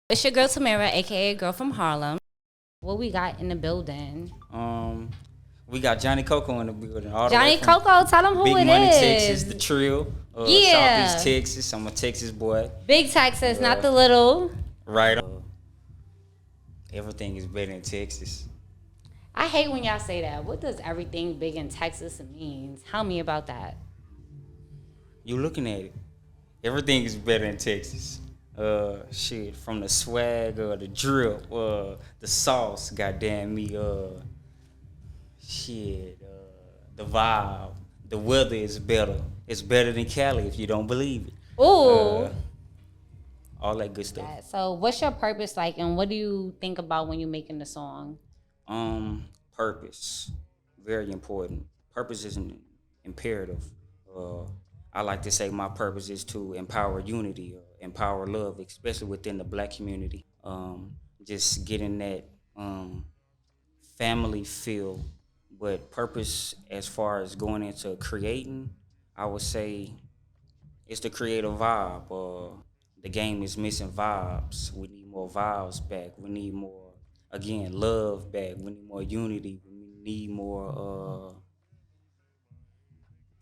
It's your girl Tamara, aka Girl from Harlem. What we got in the building? Um, we got Johnny Coco in the building, all the way Johnny from Coco, tell them who Big it Money, Texas, the is. Trill, Southeast Yeah. Texas. I'm a Texas boy. Big Texas, not Uh, the little. right. Everything is better in Texas. I hate when y'all say that. What does everything big in Texas mean? Tell me about that. You looking at it. Everything is better in Texas. Shit, from the swag, the drip, the sauce. Goddamn me. Shit, the vibe. The weather is better. It's better than Cali if you don't believe it. Ooh. All that good stuff. So, what's your purpose like, and what do you think about when you're making the song? Purpose, very important. Purpose is an imperative. Uh, I like to say my purpose is to empower unity, empower love, especially within the Black community. Just getting that family feel, but purpose as far as going into creating, I would say it's the creative vibe. The game is missing vibes. We need more vibes back. We need more, again, love back. We need more unity. We need more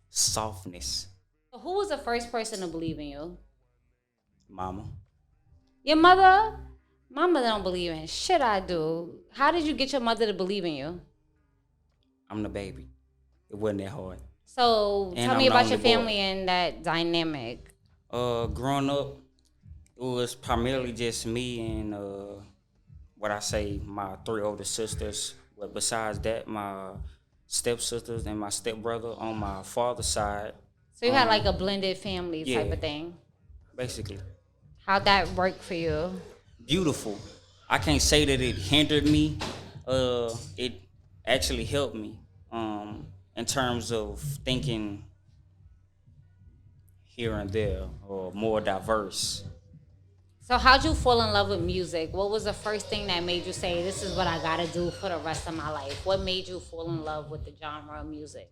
softness. So who was the first person to believe in you? Mama, Your mother? My mother don't believe in shit I do. How did you get your mother to believe in you? I'm the baby. It wasn't that hard. So And tell I'm me the about only your boy. family and that dynamic. Growing up, it was primarily just me and what I say, my three older sisters. But besides that, my stepsisters and my stepbrother on my father's side. So you had like a blended family type Yeah, of thing. basically. How'd that work for you? Beautiful. I can't say that it hindered me. It actually helped me in terms of thinking here and there or more diverse. So how'd you fall in love with music? What was the first thing that made you say, this is what I gotta do for the rest of my life? What made you fall in love with the genre of music?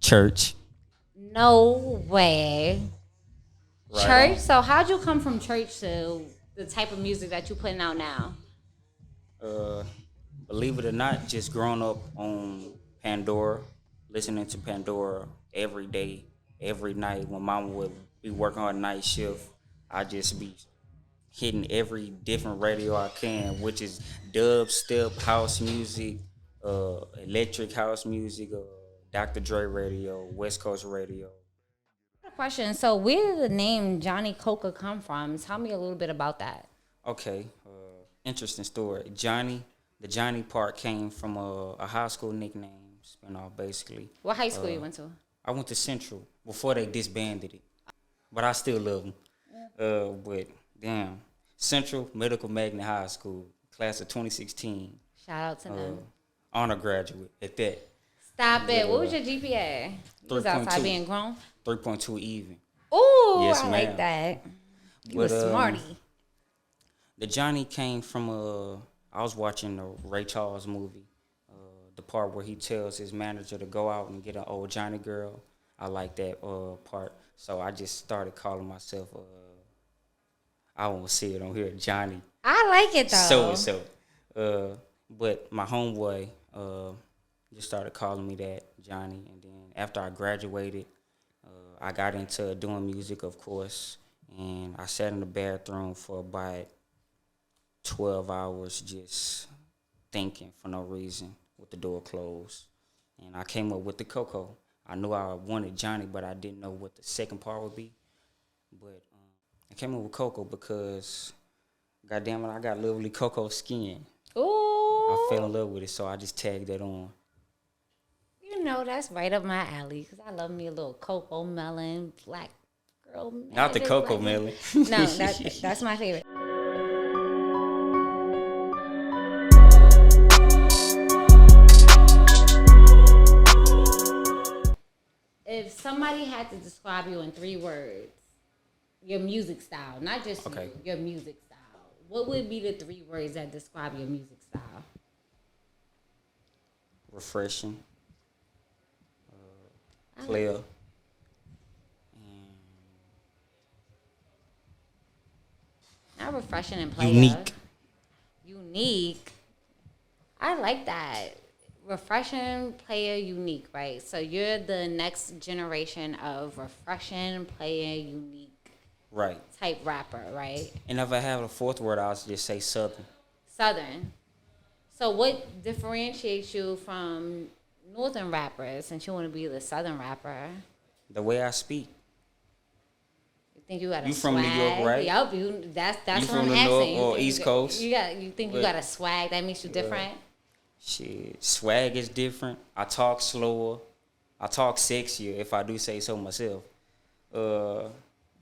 Church. No way. Right Church? on. So how'd you come from church to the type of music that you're putting out now? Uh, Believe it or not, just growing up on Pandora, listening to Pandora every day, every night when mama would be working her night shift, I just be hitting every different radio I can, which is dubstep, house music, electric house music, Dr. Dre radio, West Coast radio. Question. So where did the name Johnny Coca come from? Tell me a little bit about that. Okay, interesting story. The Johnny part came from a high school nickname, basically. What high school you went to? I went to Central before they disbanded it, but I still love them. But damn, Central Medical Magnet High School, class of 2016, Shout out to them. honor graduate at that. Stop it. What was your GPA? You was outside 3.2. being grown? 3.2 even. Ooh, Yes, I ma'am. like that. You But, was smarty. The Johnny came from I was watching the Ray Charles movie, the part where he tells his manager to go out and get an old Johnny girl. I like that part, so I just started calling myself. I won't say it on here, Johnny. I like it though. So and so. But my homeboy just started calling me that, Johnny. And then after I graduated, I got into doing music, of course. And I sat in the bathroom for about 12 hours just thinking for no reason with the door closed. And I came up with the Coco. I knew I wanted Johnny, but I didn't know what the second part would be. But I came up with Coco because, goddamn it, I got lovely cocoa skin. Ooh. I fell in love with it, so I just tagged that on. You know, that's right up my alley because I love me a little cocoa melon, black girl. Not the cocoa black melon. No, that's my favorite. If somebody had to describe you in 3 words, your music style, not just Okay. you, your music style, what would be the 3 words that describe your music style? Refreshing. Clear. Not refreshing and player. Unique. Unique. I like that. Refreshing, player, unique, right? So you're the next generation of refreshing, player, unique Right. type rapper, right? And if I have a fourth word, I'll just say Southern. Southern. So what differentiates you from northern rappers since you want to be the southern rapper? The way I speak. You think you got a You swag? from New York, right? Yup, that's You what from I'm the asking. North You or think East Coast? You think you But- got a swag that makes you different? Shit, swag is different. I talk slower. I talk sexier, if I do say so myself.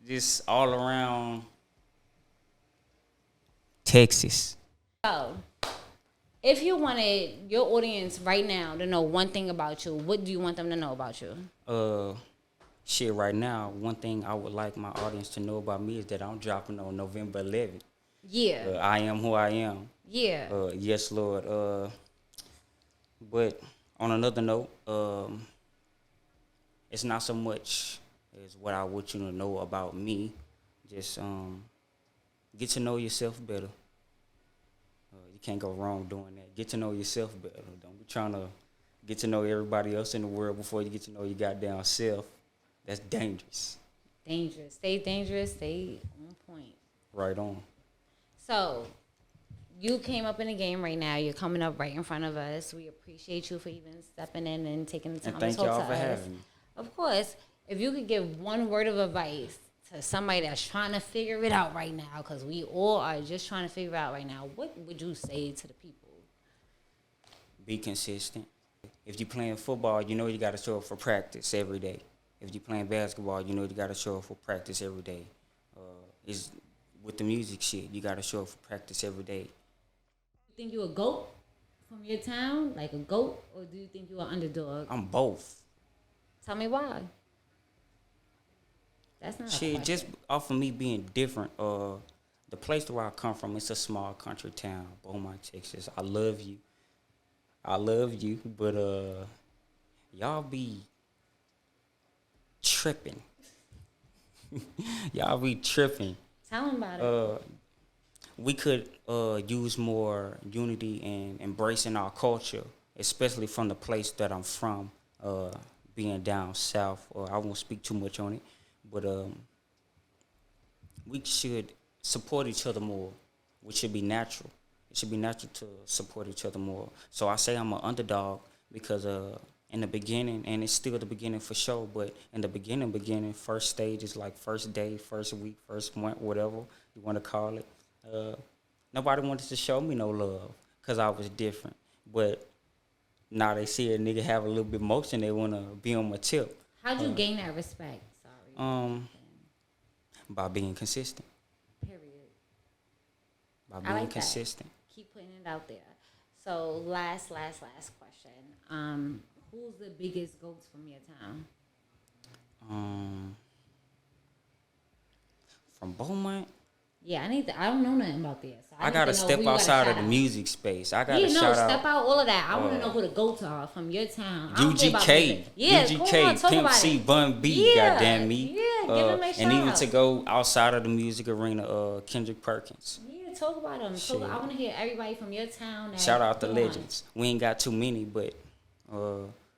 Just all around Texas. So, if you wanted your audience right now to know one thing about you, what do you want them to know about you? Shit, right now, one thing I would like my audience to know about me is that I'm dropping on November 11th. Yeah, I am who I am. yeah. Yes, Lord. But on another note, it's not so much as what I want you to know about me. Just get to know yourself better. You can't go wrong doing that. Get to know yourself better. Don't be trying to get to know everybody else in the world before you get to know your goddamn self. That's dangerous. Dangerous. Stay dangerous. Stay on point. Right on. So, you came up in the game right now. You're coming up right in front of us. We appreciate you for even stepping in and taking the time And thank to talk y'all to for us. having me. Of course, if you could give one word of advice to somebody that's trying to figure it out right now, because we all are just trying to figure it out right now, what would you say to the people? Be consistent. If you're playing football, you know you got to show up for practice every day. If you're playing basketball, you know you got to show up for practice every day. It's with the music shit, you got to show up for practice every day. You think you a GOAT from your town, like a GOAT, or do you think you an underdog? I'm both. Tell me why. That's not a Shit, question. just off of me being different. The place where I come from, it's a small country town, Beaumont, Texas. I love you. But y'all be tripping. Y'all be tripping. Tell them about it. We could use more unity and embracing our culture, especially from the place that I'm from, being down south. I won't speak too much on it, but we should support each other more, which should be natural. It should be natural to support each other more. So I say I'm an underdog because in the beginning, and it's still the beginning for sure, but in the beginning, first stage is like first day, first week, first month, whatever you want to call it. Nobody wanted to show me no love because I was different. But now they see a nigga have a little bit motion, they want to be on my tip. How'd you gain that respect? Sorry. By being consistent. Period. By I being like that. consistent. Keep putting it out there. So last question. Who's the biggest goats from your town? From Beaumont, Yeah, I don't know nothing about this. So I gotta step outside of the music space. I gotta shout step out out all of that. I want to know who the goats are from your town. I don't care about music. UGK, Yeah, come on, talk Pimp about C, it. Bun B, Yeah, goddamn me. yeah, give him a And shout even out. to go outside of the music arena, Kendrick Perkins. Yeah, talk about them. Shit. I want to hear everybody from your town. Shout out the legends. We ain't got too many, but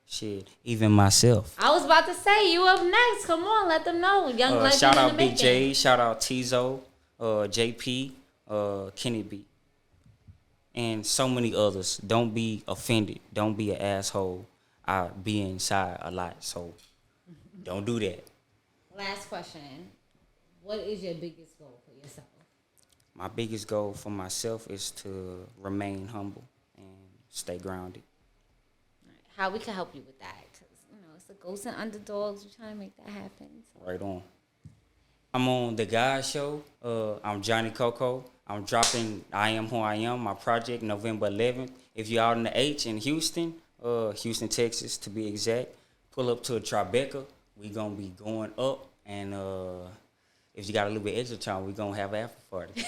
shit, even myself. I was about to say you up next. Come on, let them know. Young legend Shout in out the Big making. J, shout out Tizo, JP, Kenny B, and so many others. Don't be offended. Don't be an asshole. I be inside a lot, so don't do that. Last question. What is your biggest goal for yourself? My biggest goal for myself is to remain humble and stay grounded. How we can help you with that? Because it's the ghosts and underdogs. We're trying to make that happen. So. Right on. I'm on the Guy Show. I'm Johnny Coco. I'm dropping I Am Who I Am, my project, November 11th. If you're out in the H in Houston, Houston, Texas, to be exact, pull up to a Tribeca. We gonna be going up, and if you got a little bit extra time, we gonna have an after party.